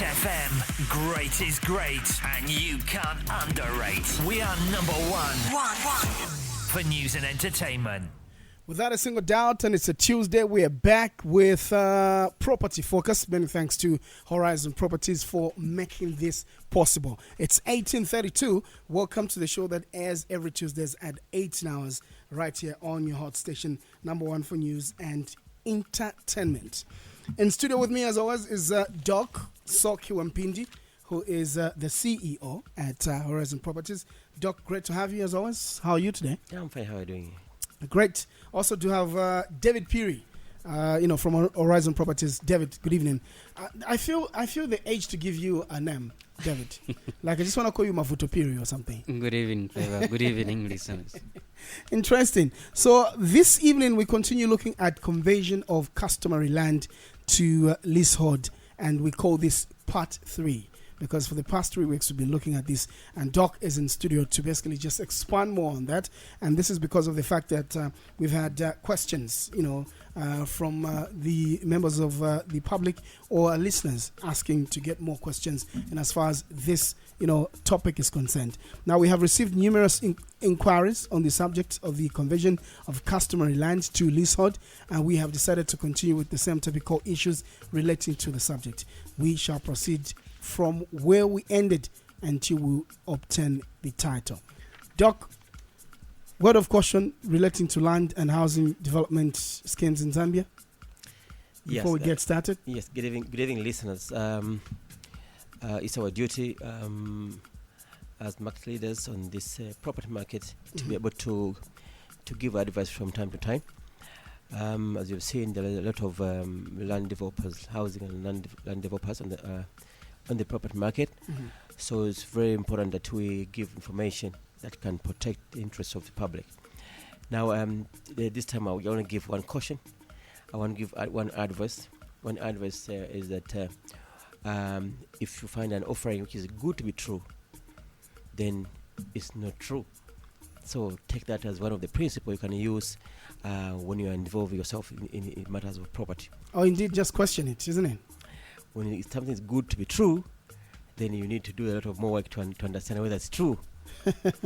FM. Great is great, and you can't underrate. We are number one for news and entertainment. Without a single doubt, and it's a Tuesday, we are back with Property Focus. Many thanks to Horizon Properties for making this possible. It's 18:32. Welcome to the show that airs every Tuesdays at 18 hours right here on your hot station, number one for news and entertainment. In studio with me, as always, is Doc Sokiwampindi, who is the CEO at Horizon Properties. Doc, great to have you as always. How are you today? Yeah, I'm fine. How are you doing? Great. Also to have David Peary, from Horizon Properties. David, good evening. I feel the age to give you a name, David. Like I just want to call you Mafuto Peary or something. Good evening, Favor. Good evening, listeners. Interesting. So this evening we continue looking at conversion of customary land to leasehold, and we call this part 3. Because for the past 3 weeks, we've been looking at this, and Doc is in studio to basically just expand more on that. And this is because of the fact that we've had questions, from the members of the public or listeners asking to get more questions. And as far as this, topic is concerned, now we have received numerous inquiries on the subject of the conversion of customary land to leasehold, and we have decided to continue with the same topical issues relating to the subject. We shall proceed from where we ended until we obtain the title. Doc, word of caution relating to land and housing development schemes in Zambia before we get started? Yes, good evening, listeners. It's our duty as market leaders on this property market to be able to give advice from time to time. As you've seen, there are a lot of land developers, housing and land developers on the property market. So it's very important that we give information that can protect the interests of the public. Now, this time I want to give one caution. I want to give one advice. One advice is that if you find an offering which is good to be true, then it's not true. So take that as one of the principles you can use when you involve yourself in matters of property. Oh, indeed, just question it, isn't it? When something is good to be true, then you need to do a lot of more work to understand whether it's true.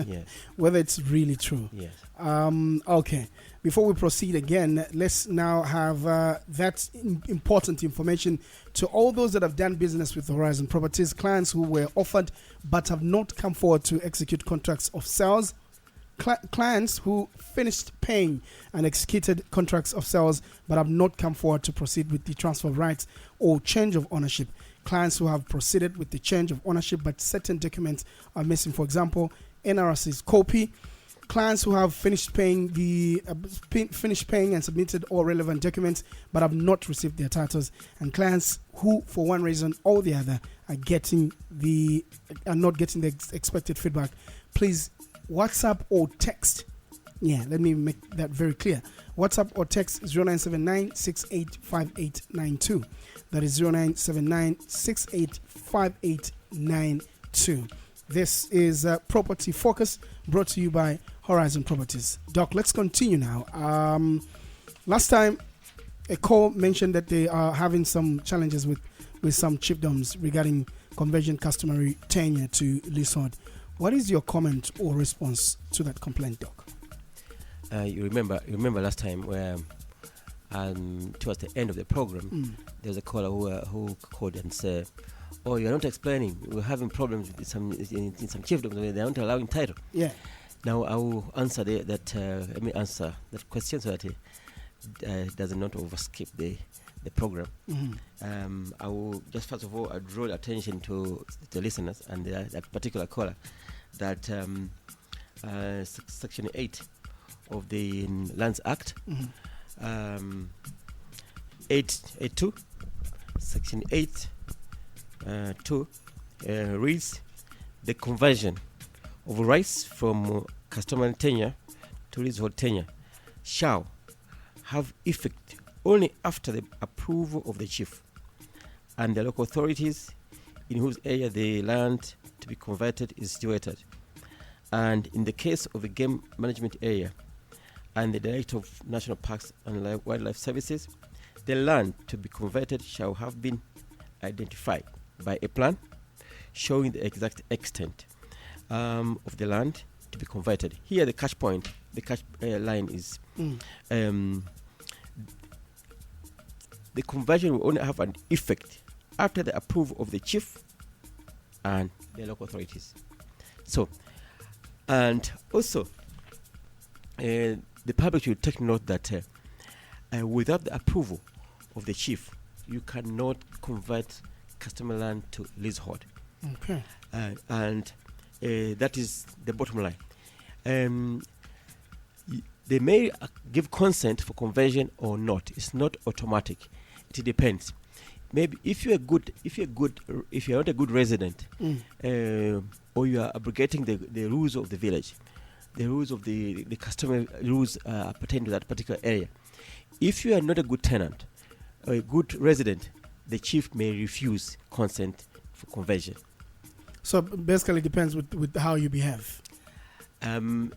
Yes. Whether it's really true. Yes. Okay. Before we proceed again, let's now have that important information to all those that have done business with Horizon Properties, clients who were offered but have not come forward to execute contracts of sales, clients who finished paying and executed contracts of sales but have not come forward to proceed with the transfer of rights or change of ownership, clients who have proceeded with the change of ownership but certain documents are missing, for example, NRC's copy, clients who have finished paying and submitted all relevant documents but have not received their titles, and clients who, for one reason or the other, are not getting the expected feedback. Please WhatsApp or text. Let me make that very clear. WhatsApp or text 0979-685892. That is 0979-685892. This is Property Focus, brought to you by Horizon Properties. Doc, let's continue now. Last time, a call mentioned that they are having some challenges with some chiefdoms regarding conversion customary tenure to leasehold. What is your comment or response to that complaint, Doc? You remember last time where towards the end of the program, there was a caller who called and said, "Oh, you're not explaining. We're having problems with some chiefdoms where they're not allowing title." Yeah. Now I will answer let me answer that question so that it does not overskip the program. I will just first of all draw attention to the listeners and that particular caller that Section 8 of the Lands Act, 8.2, Section 8.2 reads, the conversion of rights from customary tenure to leasehold tenure shall have effect only after the approval of the chief and the local authorities in whose area the land to be converted is situated, and in the case of a game management area and the Director of National Parks and Wildlife Services, the land to be converted shall have been identified by a plan showing the exact extent of the land to be converted. Here, the catch point, the catch line is the conversion will only have an effect after the approval of the chief and the local authorities. So, and also, the public should take note that without the approval of the chief, you cannot convert customary land to leasehold. Okay. And that is the bottom line. They may give consent for conversion or not. It's not automatic. It depends. Maybe if you're not a good resident, or you are abrogating the rules of the village, the rules of the customary rules pertaining to that particular area. If you are not a good tenant or a good resident, the chief may refuse consent for conversion. So basically, it depends with how you behave. Not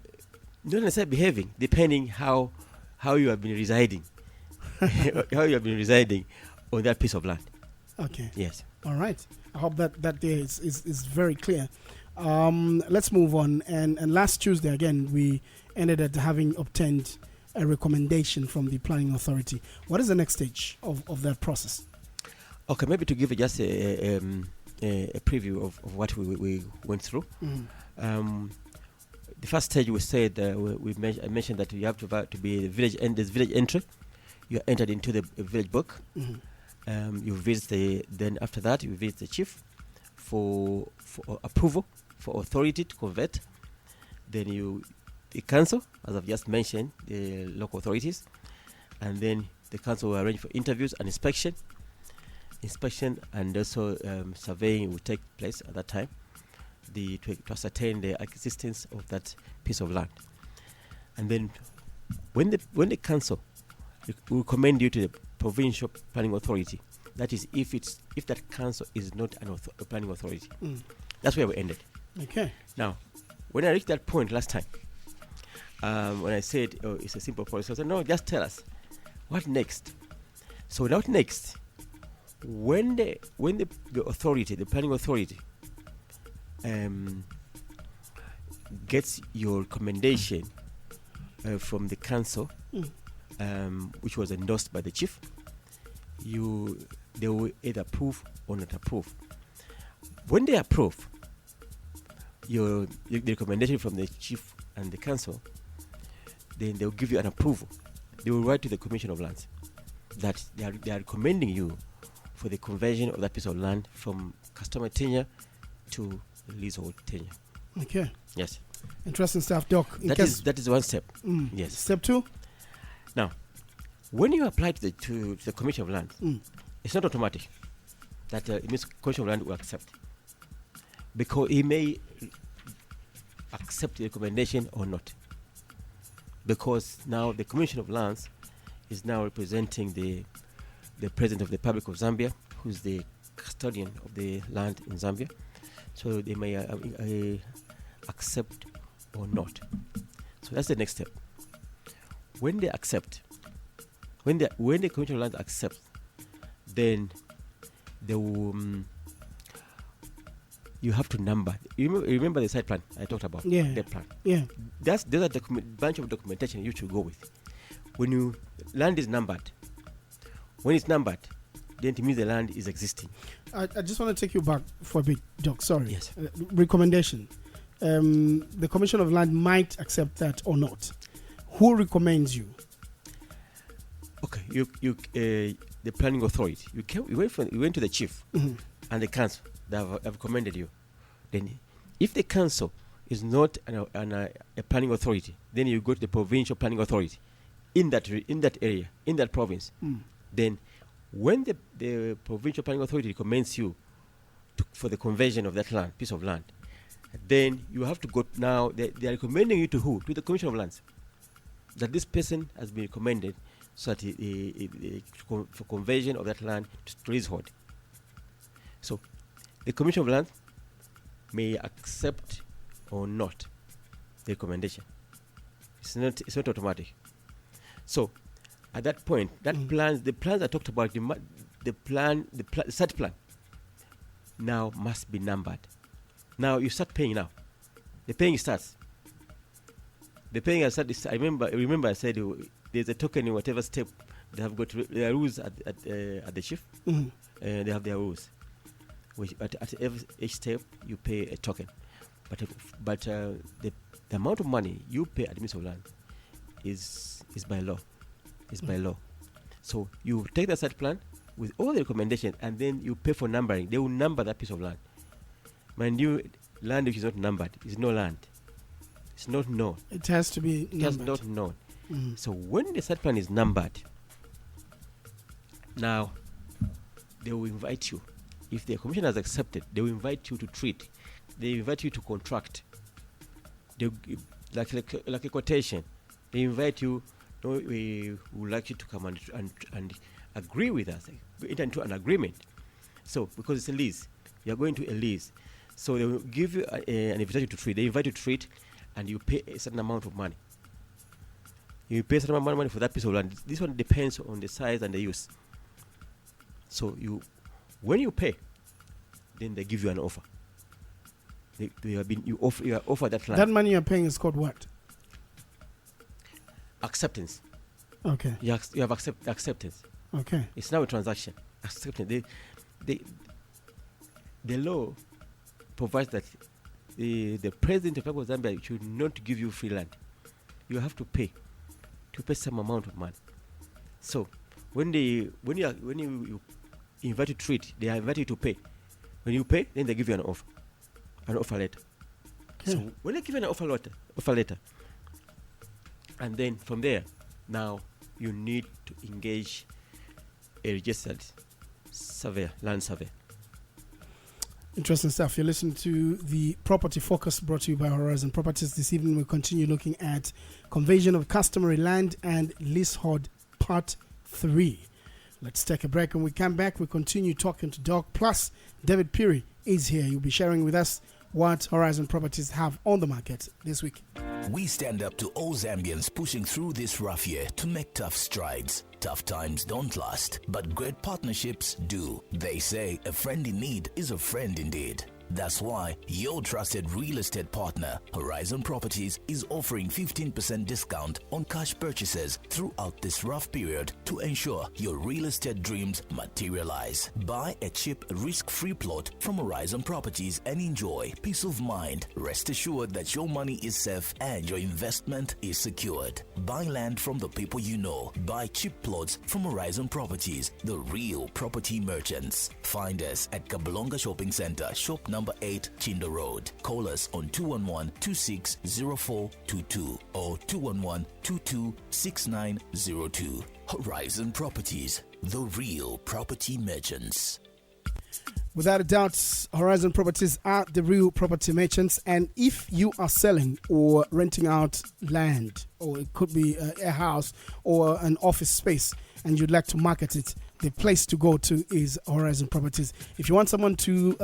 necessarily behaving, depending how you have been residing, how you have been residing on that piece of land. Okay. Yes. All right. I hope that there is very clear. Let's move on. And last Tuesday, again, we ended at having obtained a recommendation from the planning authority. What is the next stage of that process? Okay, maybe to give just a preview of what we went through. The first stage we said I mentioned that you have to be the village village entry. You are entered into the village book. You visit then after that you visit the chief for approval, for authority to convert. Then the council, as I've just mentioned, the local authorities, and then the council will arrange for interviews and inspection, and also surveying will take place at that time, to ascertain the existence of that piece of land. And then when the council will recommend you to the provincial planning authority, that is if that council is not a planning authority. That's where we ended. Okay. Now, when I reached that point last time, when I said it's a simple process, I said no, just tell us what next. So now next, when the authority, the planning authority, gets your recommendation from the council, which was endorsed by the chief, they will either approve or not approve. When they approve the recommendation from the chief and the council, then they will give you an approval. They will write to the Commission of Lands that they are recommending you for the conversion of that piece of land from customary tenure to leasehold tenure. Okay. Yes. Interesting stuff, Doc. That is one step. Yes. Step 2. Now, when you apply to the Commission of Lands, it's not automatic that it means Commission of Land will accept, because he may accept the recommendation or not, because now the Commission of Lands is now representing the President of the Republic of Zambia, who's the custodian of the land in Zambia. So they may accept or not. So that's the next step. When they accept, when the Commission of Lands accepts, then they will, you have to number. You remember the site plan I talked about? Yeah. The plan. Yeah. There's a bunch of documentation you should go with. When land is numbered, when it's numbered, then it means the land is existing. I just want to take you back for a bit, Doc. Sorry. Yes. Recommendation. The Commission of Land might accept that or not. Who recommends you? Okay, the planning authority. You went to the chief and the council that have recommended you. Then, if the council is not a planning authority, then you go to the provincial planning authority in that area, in that province. Then, when the provincial planning authority recommends you for the conversion of that land, piece of land, then you have to go now. They are recommending you to who? To the Commission of Lands. That this person has been recommended so that for conversion of that land to leasehold. So, the Commission of Lands may accept or not the recommendation. It's not automatic. So, at that point, the plans I talked about, the site plan now must be numbered. Now you start paying now. The paying starts. The paying I started. I remember I said there's a token in whatever step they have got. Their rules at the shift. Mm-hmm. They have their rules. Which at each step you pay a token, but the amount of money you pay at Ministry of Land is by law. Is by law. So you take the site plan with all the recommendations, and then you pay for numbering. They will number that piece of land. Mind you, land which is not numbered is no land. It's not known. It has to be numbered. It has not known. Mm-hmm. So when the site plan is numbered, now they will invite you. If the commission has accepted, they will invite you to treat. They invite you to contract. They like a quotation. They invite you. We would like you to come and agree with us, enter into an agreement. So because it's a lease, you are going to a lease. So they will give you an invitation to treat. They invite you to treat, and you pay a certain amount of money. You pay a certain amount of money for that piece of land. This one depends on the size and the use. So when you pay, then they give you an offer. You are offered that land. That money you're paying is called what? Acceptance. Okay. You have acceptance. Okay. It's now a transaction. Acceptance. The law provides that the president of Zambia should not give you free land. You have to pay some amount of money. So when you invite you to treat, they invite you to pay. When you pay, then they give you an offer letter. Okay. So when they give you an offer letter, and then from there, now you need to engage a registered surveyor, land surveyor. Interesting stuff. You're listening to the Property Focus brought to you by Horizon Properties. This evening we'll continue looking at conversion of customary land and leasehold part 3. Let's take a break. When we come back, we continue talking to Doc. Plus, David Peary is here. He'll be sharing with us what Horizon Properties have on the market this week. We stand up to all Zambians pushing through this rough year to make tough strides. Tough times don't last, but great partnerships do. They say a friend in need is a friend indeed. That's why your trusted real estate partner, Horizon Properties, is offering 15% discount on cash purchases throughout this rough period to ensure your real estate dreams materialize. Buy a cheap, risk-free plot from Horizon Properties and enjoy peace of mind. Rest assured that your money is safe and your investment is secured. Buy land from the people you know. Buy cheap plots from Horizon Properties, the real property merchants. Find us at Kabalonga Shopping Center, shop number 8, Chindo Road. Call us on 211-260422 or 211-226902. Horizon Properties, the real property merchants. Without a doubt, Horizon Properties are the real property merchants. And if you are selling or renting out land, or it could be a house or an office space, and you'd like to market it, the place to go to is Horizon Properties. If you want someone to,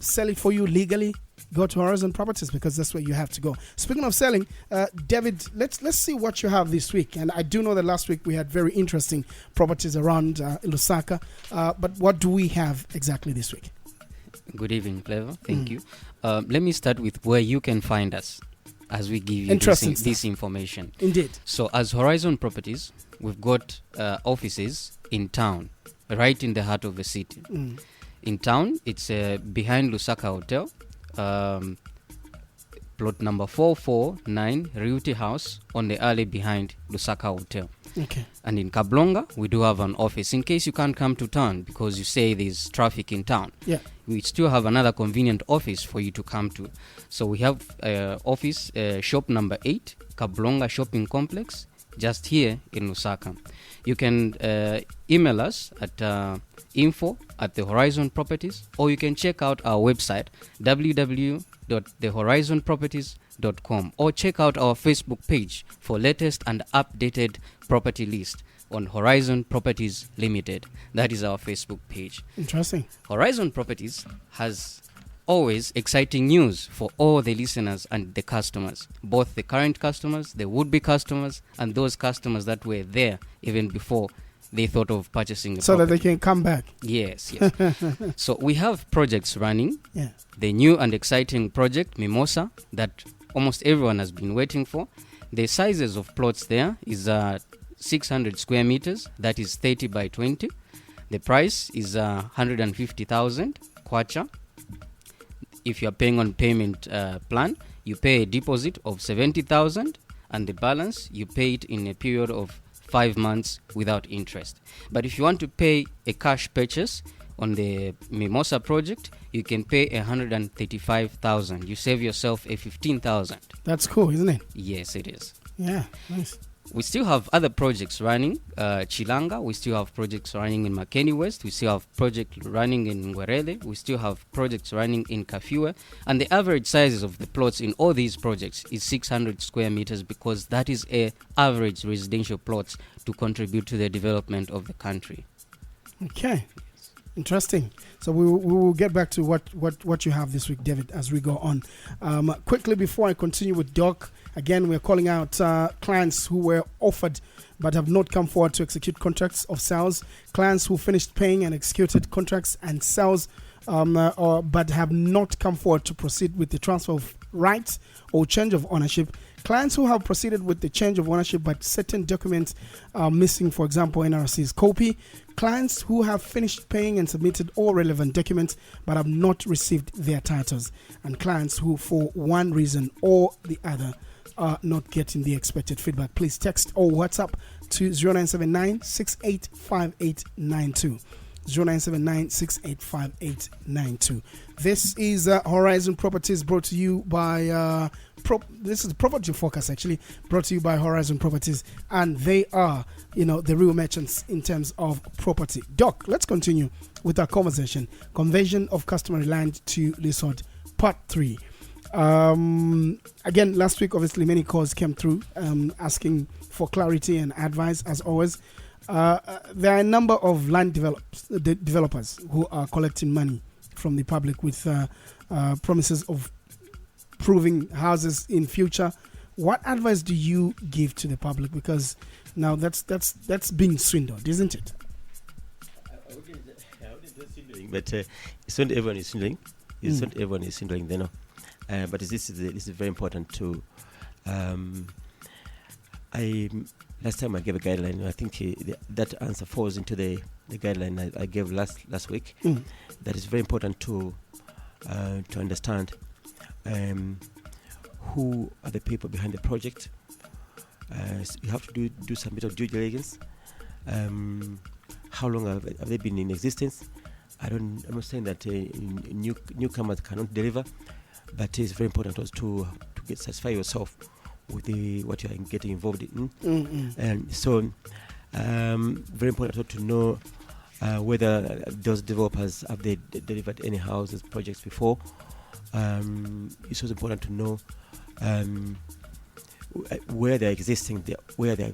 sell it for you legally, go to Horizon Properties, because that's where you have to go. Speaking of selling, David, let's see what you have this week. And I do know that last week we had very interesting properties around Lusaka. But what do we have exactly this week? Good evening, Clever. Thank you. Let me start with where you can find us as we give you this information. Indeed. So as Horizon Properties, we've got offices in town, right in the heart of the city. In town, it's behind Lusaka Hotel, plot number 449, Riuti House, on the alley behind Lusaka Hotel. Okay. And in Kablonga, we do have an office. In case you can't come to town because you say there's traffic in town, we still have another convenient office for you to come to. So we have office, shop number 8, Kablonga Shopping Complex, just here in Lusaka. You can email us at info@thehorizon properties, or you can check out our website www.thehorizonproperties.com, or check out our Facebook page for latest and updated property list on Horizon Properties Limited. That is our Facebook page. Interesting. Horizon Properties has always exciting news for all the listeners and the customers, both the current customers, the would-be customers, and those customers that were there even before they thought of purchasing a so property. that they can come back. Yes. So we have projects running. Yeah. The new and exciting project, Mimosa, that almost everyone has been waiting for. The sizes of plots there is 600 square meters. That is 30 by 20. The price is 150,000 kwacha. If you are paying on payment plan, you pay a deposit of 70,000, and the balance you pay it in a period of 5 months without interest. But if you want to pay a cash purchase on the Mimosa project, you can pay 135,000. You save yourself a 15,000. That's cool, isn't it? Yes, it is. Yeah, nice. We still have other projects running. Chilanga, we still have projects running in Makeni West. We still have projects running in Ngwerede. We still have projects running in Kafue. And the average sizes of the plots in all these projects is 600 square meters, because that is a average residential plots to contribute to the development of the country. Okay. Interesting. So we will get back to what you have this week, David, as we go on. Quickly, before I continue with Doc, again, we're calling out clients who were offered but have not come forward to execute contracts of sales, clients who finished paying and executed contracts and sales but have not come forward to proceed with the transfer of rights or change of ownership, clients who have proceeded with the change of ownership but certain documents are missing, for example, NRC's copy, clients who have finished paying and submitted all relevant documents but have not received their titles, and clients who, for one reason or the other, are not getting the expected feedback. Please text or WhatsApp to 0979 685892. 0979-685892. This is Horizon Properties, brought to you by this is Property Focus, actually, brought to you by Horizon Properties, and they are, the real merchants in terms of property. Doc, let's continue with our conversation. Conversion of customary land to leasehold, part 3. Again, last week, obviously, many calls came through asking for clarity and advice, as always. There are a number of land developers who are collecting money from the public with promises of proving houses in future. What advice do you give to the public? Because now that's being swindled, isn't it? I wouldn't say swindling, but it's not everyone is swindling. It's not everyone is swindling, they know. But this is very important to. Last time I gave a guideline. I think that answer falls into the guideline I gave last week. That is very important to understand who are the people behind the project. So you have to do some bit of due diligence. How long have they been in existence? I'm not saying that newcomers cannot deliver, but it's very important also to satisfy yourself with what you are getting involved in. And so very important also to know whether those developers have they delivered any houses projects before. It's also important to know where they're existing, where they're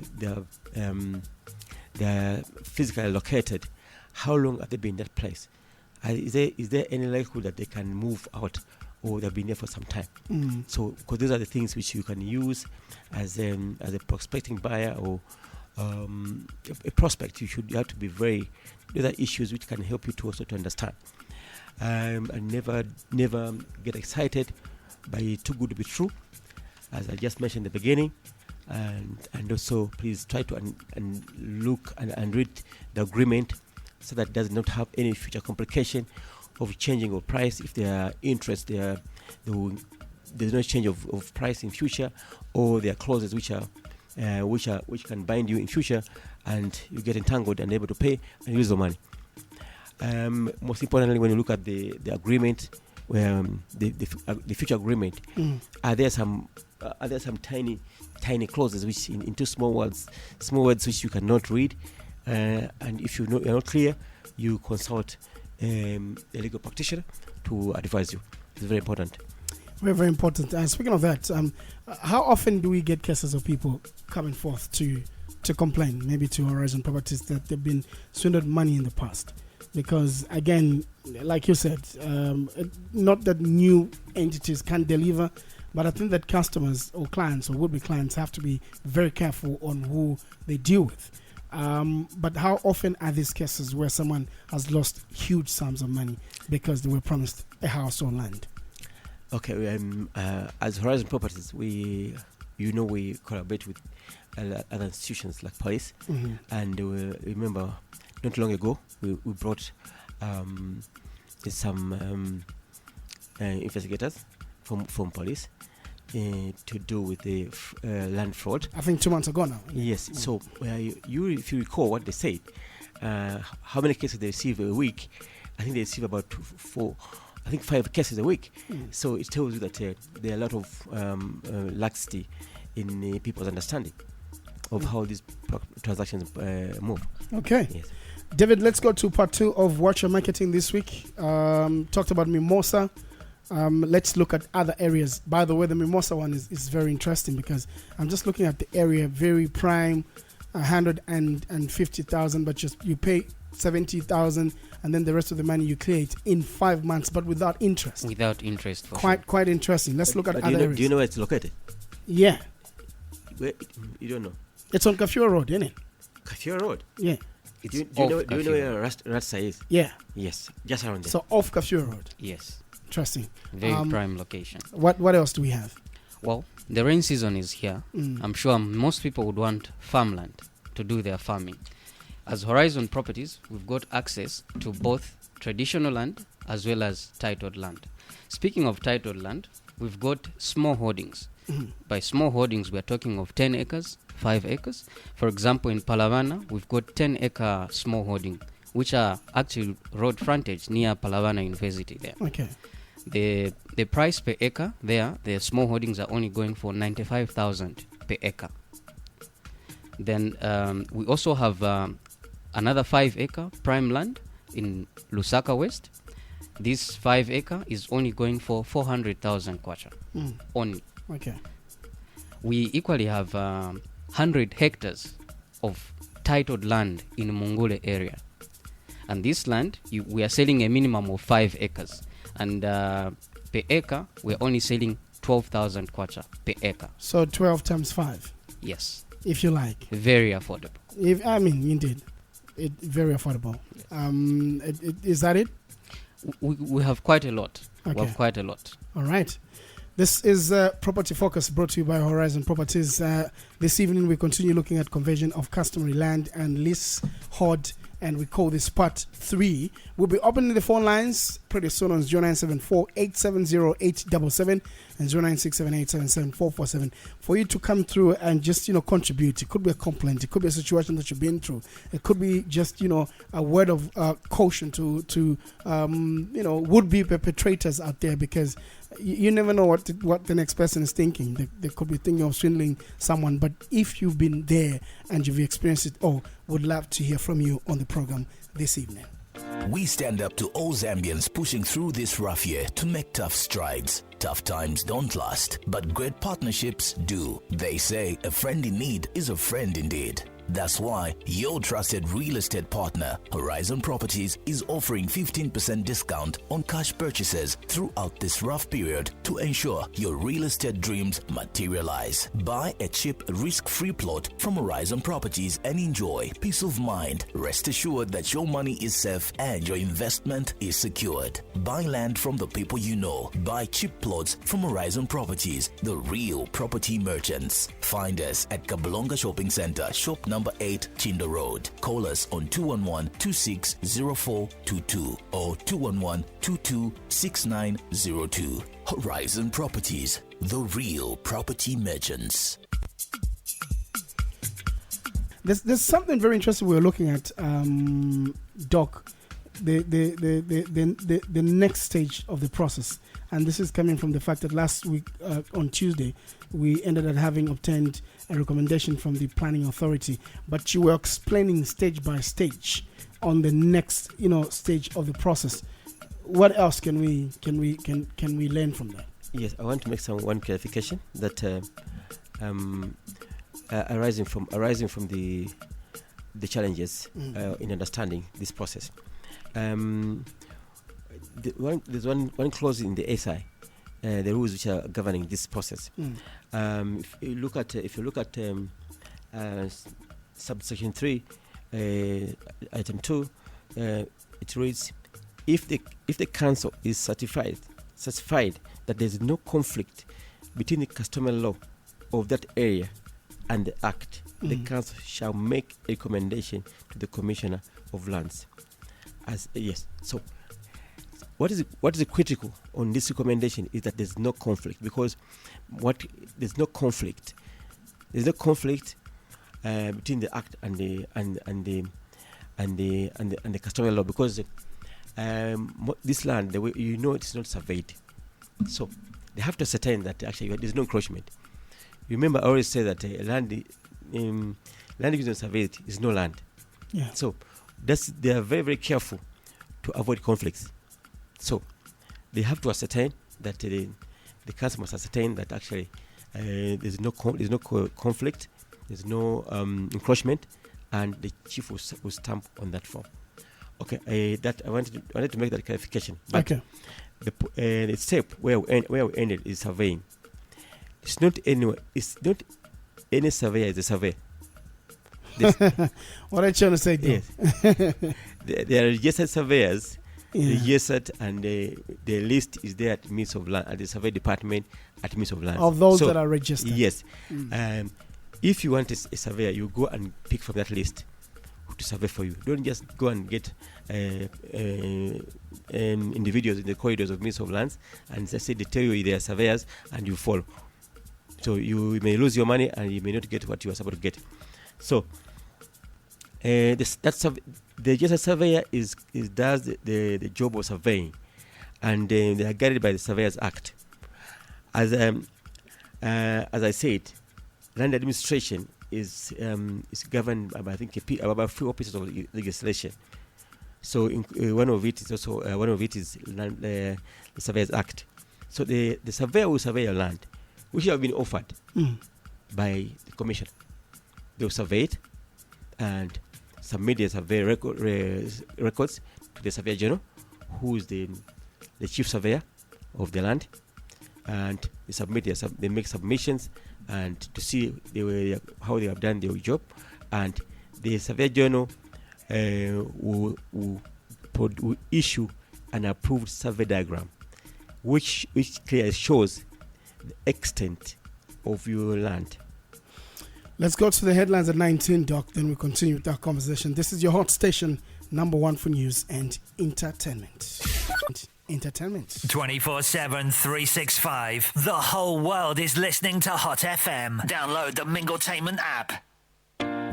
physically located. How long have they been in that place? Is there any likelihood that they can move out, or they've been there for some time? So, because those are the things which you can use as a prospecting buyer or a prospect. You have to be those are issues which can help you to also to understand. And never get excited by too good to be true, as I just mentioned in the beginning. And also please try to look and read the agreement, so that it does not have any future complication of changing of price. If there are interest, there's no change of price in future, or there are clauses which can bind you in future, and you get entangled and able to pay and use the money. Most importantly, when you look at the agreement, where the future agreement, are there some tiny clauses which into small words which you cannot read, and if you're not clear, you consult a legal practitioner to advise you. It's very important. Very, very important. Speaking of that, how often do we get cases of people coming forth to complain, maybe to Horizon Properties, that they've been swindled money in the past? Because again, like you said, not that new entities can deliver, but I think that customers or clients or would-be clients have to be very careful on who they deal with. But how often are these cases where someone has lost huge sums of money because they were promised a house or land? Okay, as Horizon Properties, we collaborate with other institutions like police, and remember, not long ago we brought some investigators from police to do with the land fraud. I think 2 months ago now. Yes. So if you recall what they said, how many cases they receive a week? I think they receive about 5 cases a week. So it tells you that there are a lot of laxity in people's understanding of how these transactions move. Okay. Yes. David, let's go to part 2 of What You're Marketing this week. Talked about Mimosa. Let's look at other areas. By the way, the Mimosa one is very interesting because I'm just looking at the area, very prime, 150,000, but just you pay 70,000, and then the rest of the money you clear it in 5 months, but without interest. Without interest, for Quite interesting. Let's look at other areas. Do you know where it's located? Yeah, Where, you don't know. it's on Kafua Road, isn't it? Kafua Road. Yeah, Do you know where Ratsa is? yeah. Yes, just around there. So off Kafua Road. Yes, Interesting. very prime location. What else do we have? Well, the rain season is here. I'm sure most people would want farmland to do their farming. As Horizon Properties, we've got access to both traditional land as well as titled land. Speaking of titled land, we've got small holdings. By small holdings, we're talking of 10 acres, 5 acres. For example, in Palavana, we've got 10-acre small holding, which are actually road frontage near Palavana University there. Okay. The price per acre there, the small holdings are only going for 95,000 per acre. Then we also have another 5-acre prime land in Lusaka West. This 5-acre is only going for 400,000 kwacha only. Okay. We equally have 100 hectares of titled land in Mungule area. And this land, we are selling a minimum of 5 acres. And per acre, we're only selling 12,000 kwacha per acre. So 12 times 5. Yes. If you like. Very affordable. Indeed. Very affordable. Is that it? We have quite a lot. Okay. We have quite a lot. All right. This is Property Focus, brought to you by Horizon Properties. This evening we continue looking at conversion of customary land and leasehold, and we call this part 3. We'll be opening the phone lines pretty soon on 0974-870-877 and 0967877447 for you to come through and just, contribute. It could be a complaint. It could be a situation that you've been through. It could be just, a word of caution to would-be perpetrators out there, because you never know what the next person is thinking. They could be thinking of swindling someone. But if you've been there and you've experienced it all, would love to hear from you on the program this evening. We stand up to all Zambians pushing through this rough year to make tough strides. Tough times don't last, but great partnerships do. They say a friend in need is a friend indeed. That's why your trusted real estate partner, Horizon Properties, is offering 15% discount on cash purchases throughout this rough period to ensure your real estate dreams materialize. Buy a cheap, risk-free plot from Horizon Properties and enjoy peace of mind. Rest assured that your money is safe and your investment is secured. Buy land from the people you know. Buy cheap plots from Horizon Properties, the real property merchants. Find us at Kabalonga Shopping Center, shop number 8 Chindo Road. Call us on 211-260422 or 211-226902. Horizon Properties, the real property merchants. There's something very interesting we're looking at, Doc. The next stage of the process, and this is coming from the fact that last week on Tuesday we ended up having obtained a recommendation from the planning authority, but you were explaining stage by stage on the next stage of the process. What else can we learn from that? Yes, I want to make one clarification that arising from the challenges in understanding this process. There's one clause in the SI, the rules which are governing this process. If you look at subsection 3, item 2, it reads, if the council is satisfied that there is no conflict between the customary law of that area and the Act, the council shall make a recommendation to the Commissioner of Lands. So what is critical on this recommendation is that there's no conflict, because there's no conflict between the Act and the customary law, because this land, the way it's not surveyed, so they have to ascertain that actually there's no encroachment. Remember, I always say that land is not surveyed is no land. Yeah. So they are very, very careful to avoid conflicts. So they have to ascertain that the council must ascertain that actually there's no conflict, there's no encroachment, and the chief will stamp on that form. Okay, that I wanted to make that clarification. But okay. The step where we ended is surveying. It's not any surveyor is a surveyor. What are you trying to say, though? Yes. There are registered surveyors, registered, and the list is there at Ministry of Land, at the survey department at Ministry of Land. Of those that are registered. Yes. If you want a surveyor, you go and pick from that list to survey for you. Don't just go and get individuals in the corridors of Ministry of Lands and just say they tell you they are surveyors and you follow. So you may lose your money and you may not get what you are supposed to get. So the registered surveyor does the job of surveying, and they are guided by the Surveyors Act. As I said, land administration is governed by, I think, about 4 pieces of legislation. So one of it is the Surveyors Act. So the surveyor will survey your land, which have been offered by the commissioner. They will survey it and submit their survey records to the Surveyor General, who is the chief surveyor of the land, and they make submissions and to see how they have done their job, and the Surveyor General will issue an approved survey diagram, which clearly shows the extent of your land. Let's go to the headlines at 19, Doc. Then we continue with our conversation. This is your hot station, number one for news and entertainment. 24/7, 365. The whole world is listening to Hot FM. Download the Mingletainment app.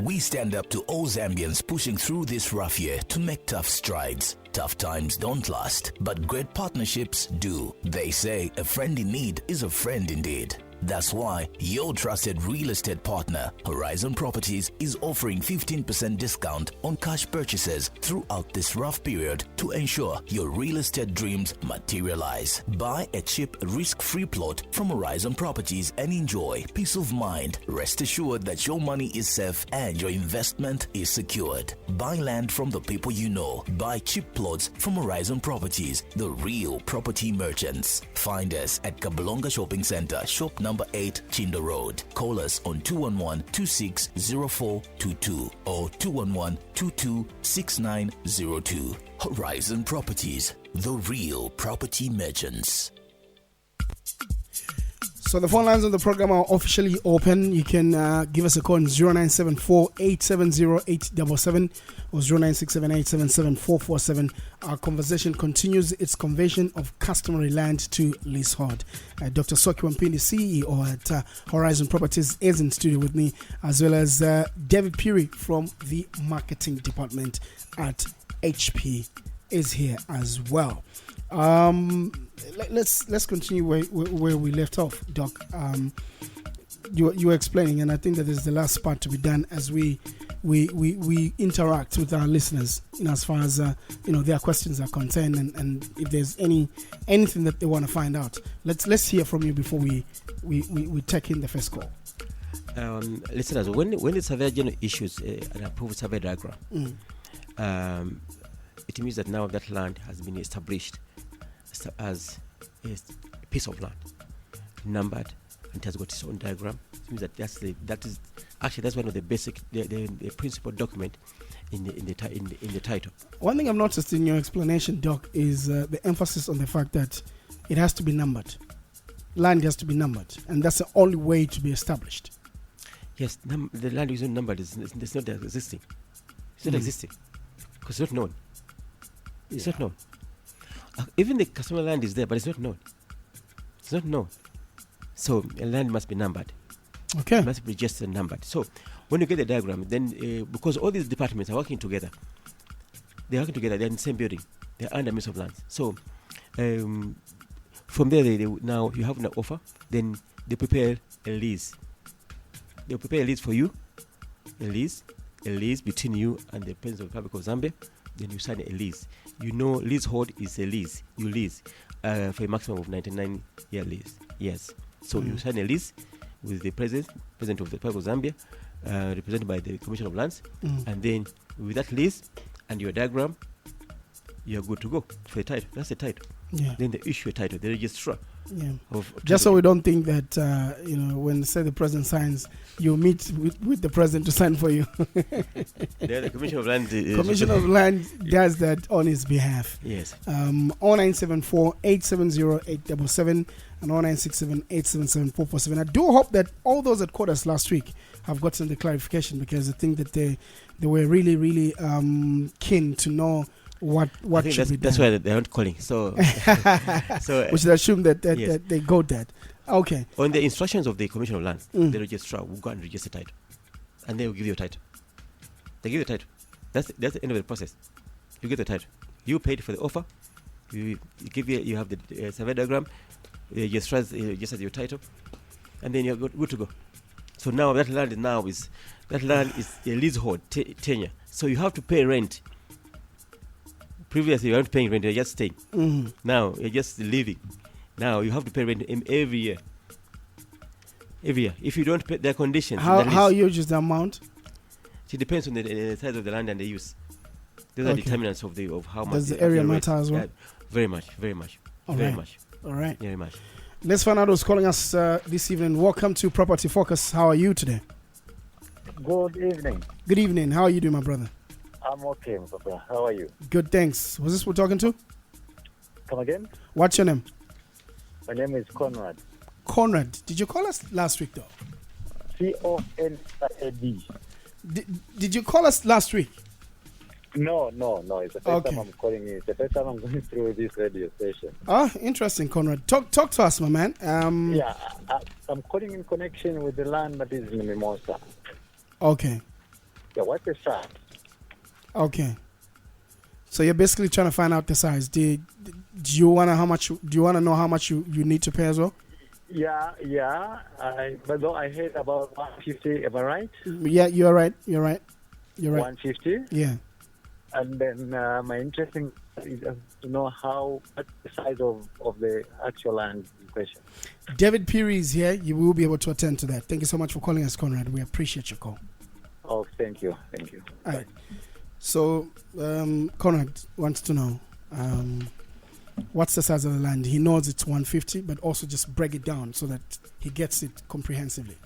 We stand up to all Zambians pushing through this rough year to make tough strides. Tough times don't last, but great partnerships do. They say a friend in need is a friend indeed. That's why your trusted real estate partner, Horizon Properties, is offering 15% discount on cash purchases throughout this rough period to ensure your real estate dreams materialize. Buy a cheap, risk-free plot from Horizon Properties and enjoy peace of mind. Rest assured that your money is safe and your investment is secured. Buy land from the people you know. Buy cheap plots from Horizon Properties, the real property merchants. Find us at Kabulonga Shopping Center, shop number 8, Chindo Road. Call us on 211-260422 or 211-226902. Horizon Properties, the real property merchants. So the phone lines on the program are officially open. You can give us a call on 0974-870-877 or 0967-877-447. Our conversation continues. It's conversion of customary land to leasehold. Dr. Soki Wampindi, CEO at Horizon Properties, is in studio with me, as well as David Puri from the marketing department at HP is here as well. Let's continue where we left off, Doc. You were explaining, and I think that this is the last part to be done as we interact with our listeners, as far as their questions are concerned, and if there's anything that they want to find out. Let's hear from you before we take in the first call. Listeners, when the Surveyor General issues an approved survey diagram, it means that now that land has been established as a piece of land, numbered and it has got its own diagram. It means that that's one of the basic the principal document in the title. One thing I've noticed in your explanation, Doc, is the emphasis on the fact that it has to be numbered. Land has to be numbered, and that's the only way to be established. Yes, the land is not numbered. It's not existing. It's not existing because it's not known. It's not known. Even the customer land is there, but it's not known. It's not known. So a land must be numbered. Okay. It must be just numbered. So when you get the diagram, then because all these departments are working together, they're in the same building. They're under Ministry of Lands. So from there, now you have an offer. Then they prepare a lease. They'll prepare a lease for you. A lease between you and the President of the Republic of Zambia. Then you sign a lease. You know, leasehold is a lease. You lease for a maximum of 99-year lease. Yes. So you sign a lease with the President of the Republic of Zambia, represented by the Commission of Lands, and then with that lease and your diagram, you are good to go for the title. That's the title. Yeah. Then they issue a title, the registrar. Yeah. Of Just so we don't think that when say the president signs, you meet with the president to sign for you. The Commission of Land. Commission of Land does that on his behalf. Yes. 0974 870 877 and 0967 877 447. I do hope that all those that called us last week have gotten the clarification, because I think that they were really, really keen to know what should be done. That's why they aren't calling. So, we should assume that yes. they got that. Okay. On the instructions of the Commission of Lands, the registrar will go and register title, and they will give you a title. They give you a title. That's the end of the process. You get the title. You paid for the offer. You have the survey diagram. The registrar registers your title, and then you're good to go. So now that land is a leasehold tenure. So you have to pay rent. Previously, you weren't paying rent; you're just staying. Now you're just living. Now you have to pay rent every year. Every year, if you don't pay their conditions. How huge is the amount? It depends on the size of the land and the use. Those are determinants of how much. Does the area matter as well? Very much, very much, very much. All right. Very much. Let's find out who's calling us this evening. Welcome to Property Focus. How are you today? Good evening. Good evening. How are you doing, my brother? I'm okay, Papa. How are you? Good, thanks. Was this we're talking to? Come again? What's your name? My name is Conrad. Conrad. Did you call us last week, though? CONRAD. Did you call us last week? No. It's the first time I'm calling you. It's the first time I'm going through this radio station. Oh, interesting, Conrad. Talk to us, my man. I'm calling in connection with the land that is in Mimosa. Okay. Yeah, what's the size? Okay. So you're basically trying to find out the size. Do you want to know how much you need to pay as well? Yeah. But though I heard about 150, am I right? Yeah, you're right. 150? Yeah. And then my interesting is to know what's the size of the actual land in question. David Peary is here. You will be able to attend to that. Thank you so much for calling us, Conrad. We appreciate your call. Oh, thank you. All right. So, Conrad wants to know what's the size of the land. He knows it's 150, but also just break it down so that he gets it comprehensively.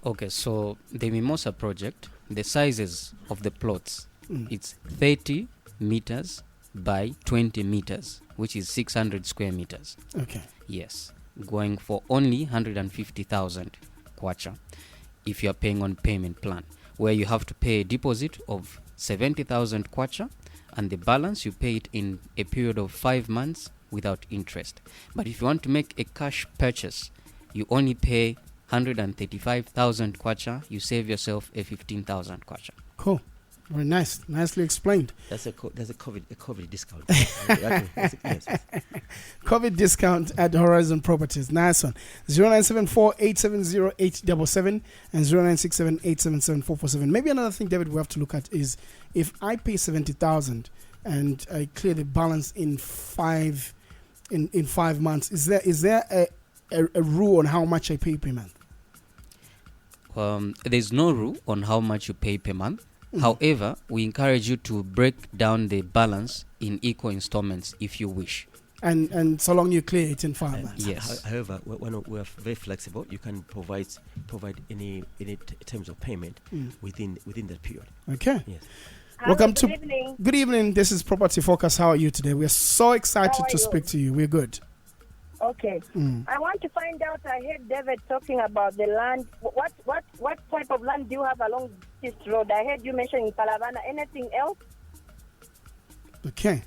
Okay, so the Mimosa project, the sizes of the plots, it's 30 meters by 20 meters, which is 600 square meters. Okay. Yes, going for only 150,000 kwacha if you are paying on payment plan, where you have to pay a deposit of 70,000 kwacha, and the balance you pay it in a period of 5 months without interest. But if you want to make a cash purchase, you only pay 135,000 kwacha. You save yourself a 15,000 kwacha. Cool. Very nice. Nicely explained. That's a COVID discount. Yes. COVID discount at Horizon Properties. Nice one. 0974 870 877 and 0967 877 447. Maybe another thing, David, we have to look at is if I pay 70,000 and I clear the balance in 5 months, is there a rule on how much I pay per month? There's no rule on how much you pay per month. However, we encourage you to break down the balance in equal installments if you wish. and so long you clear it in farmland. Yes. However, when we are very flexible, you can provide any terms of payment within that period. Okay. Yes. Welcome good evening. Good evening. This is Property Focus. How are you today? We're so excited to speak to you. We're good. Okay. I want to find out. I heard David talking about the land. What type of land do you have along this road? I heard you mentioning Palavana. Anything else? Okay.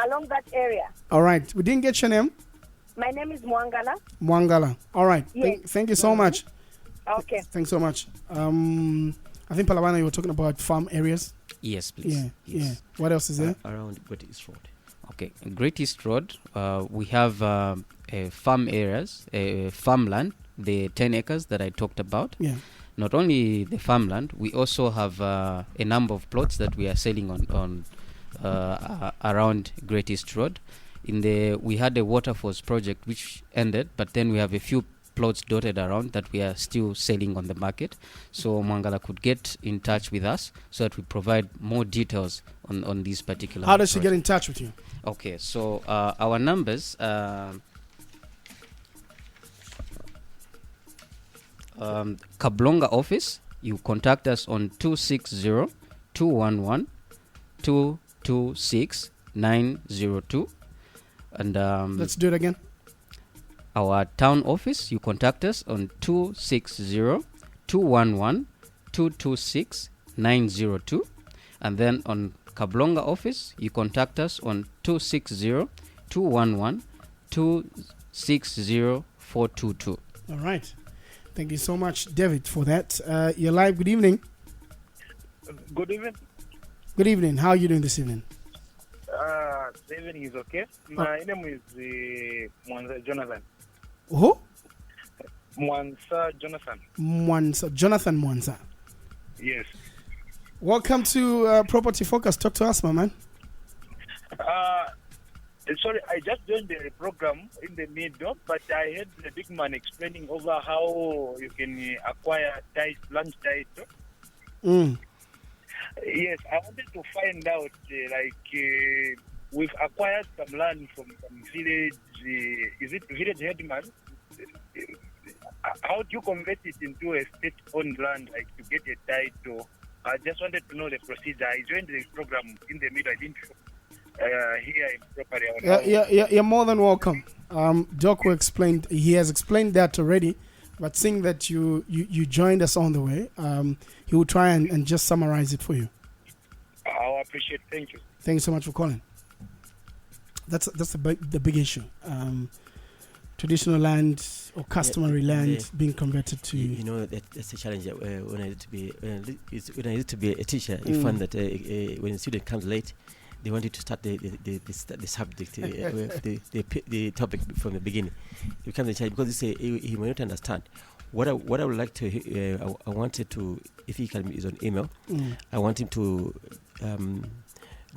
Along that area. All right. We didn't get your name. My name is Mwangala. Mwangala. All right. Yes. Thank you so much. Okay. Thanks so much. I think Palavana, you were talking about farm areas. Yes, please. Yeah. What else is there? Around Great East Road. Okay, Great East Road, we have farm areas, farmland, the 10 acres that I talked about. Yeah. Not only the farmland, we also have a number of plots that we are selling on around Great East Road. We had a waterfalls project which ended, but then we have a few plots dotted around that we are still selling on the market. So Mwangala could get in touch with us so that we provide more details on these particular. How does she get in touch with you? Okay, so our numbers, Kablonga office, you contact us on 260-211-226-902. And let's do it again. Our town office, you contact us on 260-211-226-902. And then on Kablonga office, you contact us on 260-211-260-422. All right. Thank you so much, David, for that. You're live. Good evening. Good evening. Good evening. How are you doing this evening? The evening is okay. My name is Mwanza Jonathan. Who? Mwanza Jonathan. Jonathan Mwanza. Yes. Welcome to Property Focus. Talk to us, my man. Sorry, I just joined the program in the middle, but I heard the big man explaining over how you can acquire land title. Yes, I wanted to find out, we've acquired some land from some village, is it village headman? How do you convert it into a state-owned land, like to get a title? I just wanted to know the procedure. I joined the program in the middle. I didn't hear him properly. You're more than welcome. Doc he has explained that already, but seeing that you joined us on the way, he will try and just summarize it for you. I'll appreciate it. Thank you. Thanks so much for calling. That's the big issue. Traditional land or customary land being converted to. That's a challenge. When I used to be a teacher, you find that when a student comes late, they want you to start the subject, the topic from the beginning. It becomes a challenge because he may not understand. What I would like to, I wanted to, if he can is on email, I want him to,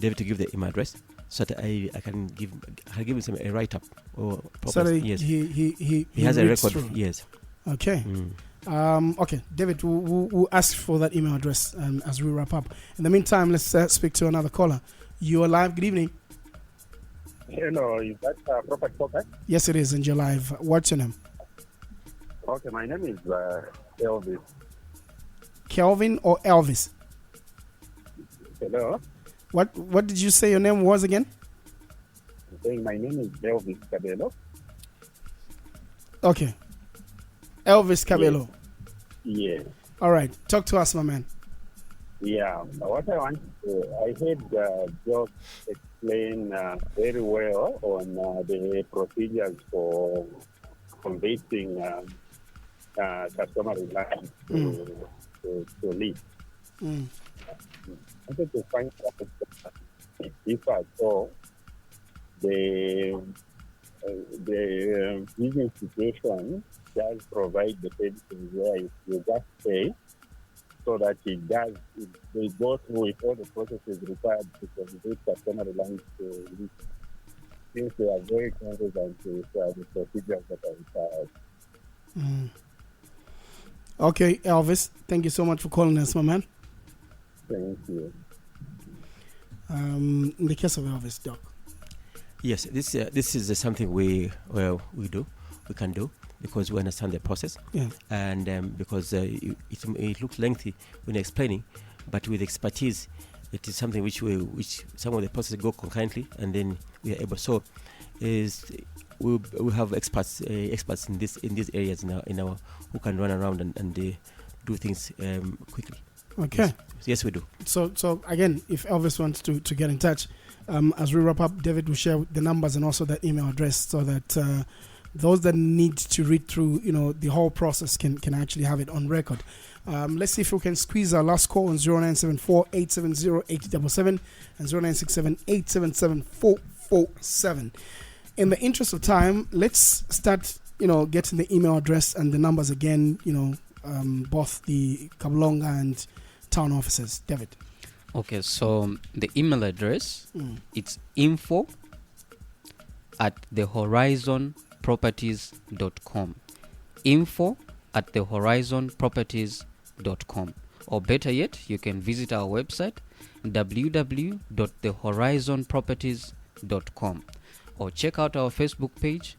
David to give the email address so that I can give him a write up or so that yes. he has a record. Through. Yes. Okay. Okay, David, we'll ask for that email address as we wrap up. In the meantime, let's speak to another caller. You are live. Good evening. Hello, is that Property Focus? Yes, it is, and you're live. What's your name? Okay, my name is Elvis. Kelvin or Elvis? Hello? What did you say your name was again? I'm saying my name is Elvis Cabello. Okay. Elvis Cabello. Yes. All right. Talk to us, my man. Yeah. What I want to, I heard Joe explain very well on the procedures for converting customary land to lease. I wanted to find out if at all the business situation does provide the services where you just pay so that they go through with all the processes required to convert customary land to lease, since they are very confident with the procedures that are required. Okay, Elvis, thank you so much for calling us, my man. Thank you. In the case of Elvis, Doc. Yes, this is something we can do because we understand the process. Yeah. And because it looks lengthy when explaining, but with expertise, it is something which some of the processes go concurrently, and then we are able. So, we have experts in these areas in our who can run around and do things quickly. Okay. Yes, we do. So again, if Elvis wants to get in touch, as we wrap up, David will share the numbers and also that email address so that those that need to read through, the whole process can actually have it on record. Let's see if we can squeeze our last call on 0974-870-877 and 0967-877-447. In the interest of time, let's start, getting the email address and the numbers again, both the Kabulonga and town offices. David. Okay, so the email address, it's info@thehorizonproperties.com. info@thehorizonproperties.com. Or better yet, you can visit our website www.thehorizonproperties.com, or check out our Facebook page,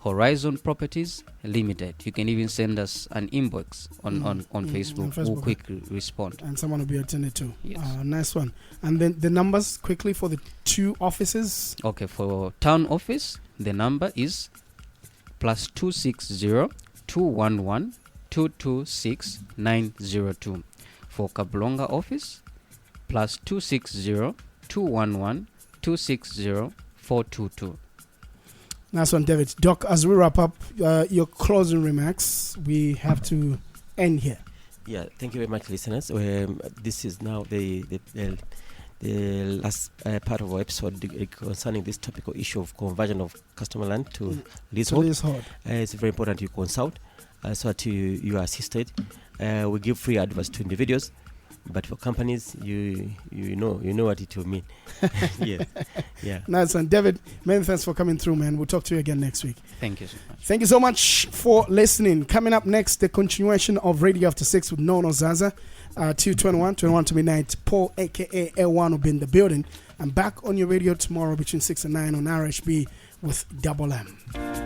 Horizon Properties Limited. You can even send us an inbox on Facebook. We'll quickly respond. And someone will be attended to. Yes. Nice one. And then the numbers quickly for the two offices. Okay, for town office, the number is +260 211 226 902. For Kabulonga office, +260 211 260 422. Nice one, David. Doc, as we wrap up, your closing remarks, we have to end here. Yeah, thank you very much, listeners. This is now the last part of our episode concerning this topical issue of conversion of customer land to leasehold. It's very important you consult so that you are assisted. We give free advice to individuals, but for companies, you know what it will mean. Yeah. Nice one, David. Many thanks for coming through, man. We'll talk to you again next week. Thank you so much. Thank you so much for listening. Coming up next, the continuation of Radio After 6 with Nono Zaza. 21 to midnight. Paul, aka L1, will be in the building. I'm back on your radio tomorrow between 6 and 9 on RHB with Double M.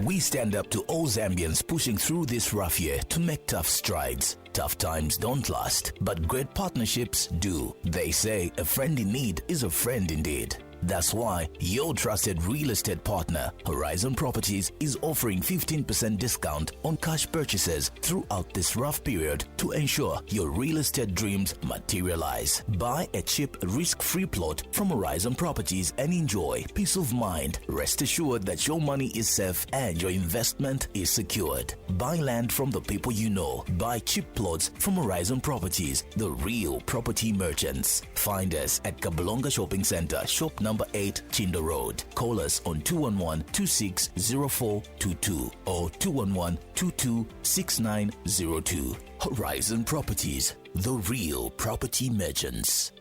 We stand up to all Zambians pushing through this rough year to make tough strides. Tough times don't last, but great partnerships do. They say a friend in need is a friend indeed. That's why your trusted real estate partner, Horizon Properties, is offering 15% discount on cash purchases throughout this rough period to ensure your real estate dreams materialize. Buy a cheap, risk-free plot from Horizon Properties and enjoy peace of mind. Rest assured that your money is safe and your investment is secured. Buy land from the people you know. Buy cheap plots from Horizon Properties, the real property merchants. Find us at Kabulonga Shopping Center, shop number 8, Chindo Road. Call us on 211-260422 or 211-226902. Horizon Properties, the real property merchants.